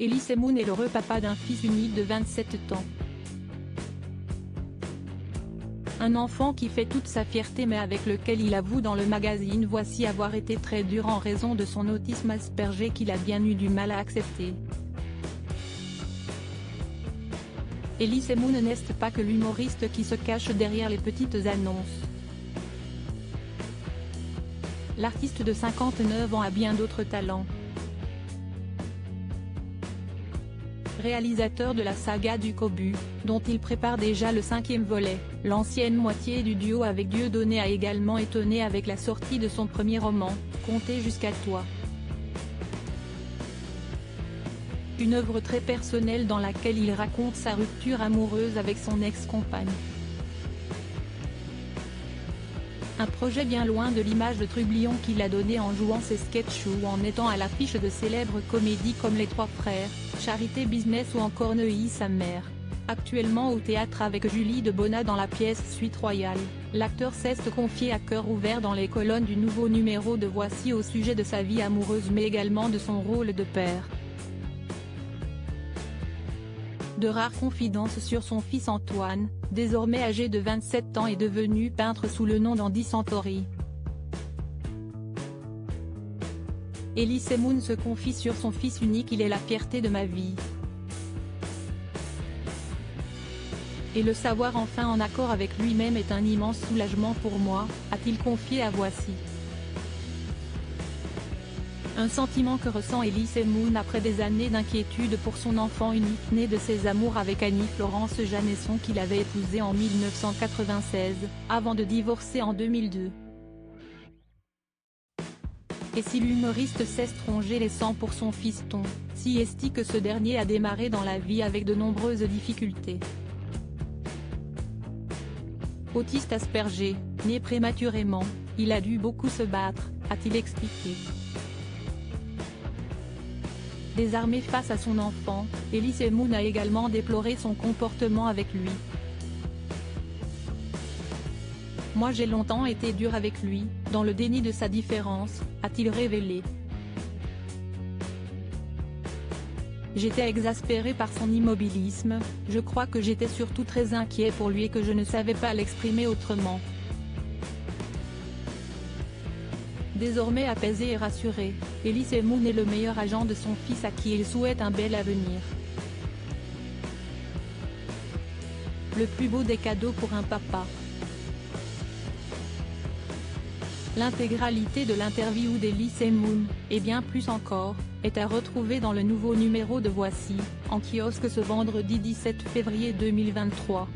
Elise Moon est l'heureux papa d'un fils unique de 27 ans. Un enfant qui fait toute sa fierté mais avec lequel il avoue dans le magazine Voici avoir été très dur en raison de son autisme Asperger qu'il a bien eu du mal à accepter. Elise Moon n'est pas que l'humoriste qui se cache derrière les petites annonces. L'artiste de 59 ans a bien d'autres talents. Réalisateur de la saga du Cobu, dont il prépare déjà le 5e volet, l'ancienne moitié du duo avec Dieudonné a également étonné avec la sortie de son premier roman, Compter jusqu'à toi. Une œuvre très personnelle dans laquelle il raconte sa rupture amoureuse avec son ex-compagne. Un projet bien loin de l'image de trublion qu'il a donnée en jouant ses sketchs ou en étant à l'affiche de célèbres comédies comme Les Trois Frères, Charité Business ou encore Neuilly sa mère. Actuellement au théâtre avec Julie Debona dans la pièce Suite Royale, l'acteur s'est confié à cœur ouvert dans les colonnes du nouveau numéro de Voici au sujet de sa vie amoureuse mais également de son rôle de père. De rares confidences sur son fils Antoine, désormais âgé de 27 ans et devenu peintre sous le nom d'Andy Santori. Elise Moon se confie sur son fils unique. Il est la fierté de ma vie. Et le savoir enfin en accord avec lui-même est un immense soulagement pour moi, a-t-il confié à Voici. Un sentiment que ressent Elise Moon après des années d'inquiétude pour son enfant unique né de ses amours avec Annie-Florence Janesson qu'il avait épousée en 1996, avant de divorcer en 2002. Et si l'humoriste s'est rongé les sangs pour son fiston, si est-il que ce dernier a démarré dans la vie avec de nombreuses difficultés. Autiste Asperger, né prématurément, il a dû beaucoup se battre, a-t-il expliqué. Désarmé face à son enfant, Elise Moon a également déploré son comportement avec lui. Moi j'ai longtemps été dur avec lui, dans le déni de sa différence, a-t-il révélé. J'étais exaspéré par son immobilisme, je crois que j'étais surtout très inquiet pour lui et que je ne savais pas l'exprimer autrement. Désormais apaisé et rassuré, Elise Moon est le meilleur agent de son fils à qui il souhaite un bel avenir. Le plus beau des cadeaux pour un papa. L'intégralité de l'interview d'Elise Moon, et bien plus encore, est à retrouver dans le nouveau numéro de Voici, en kiosque ce vendredi 17 février 2023.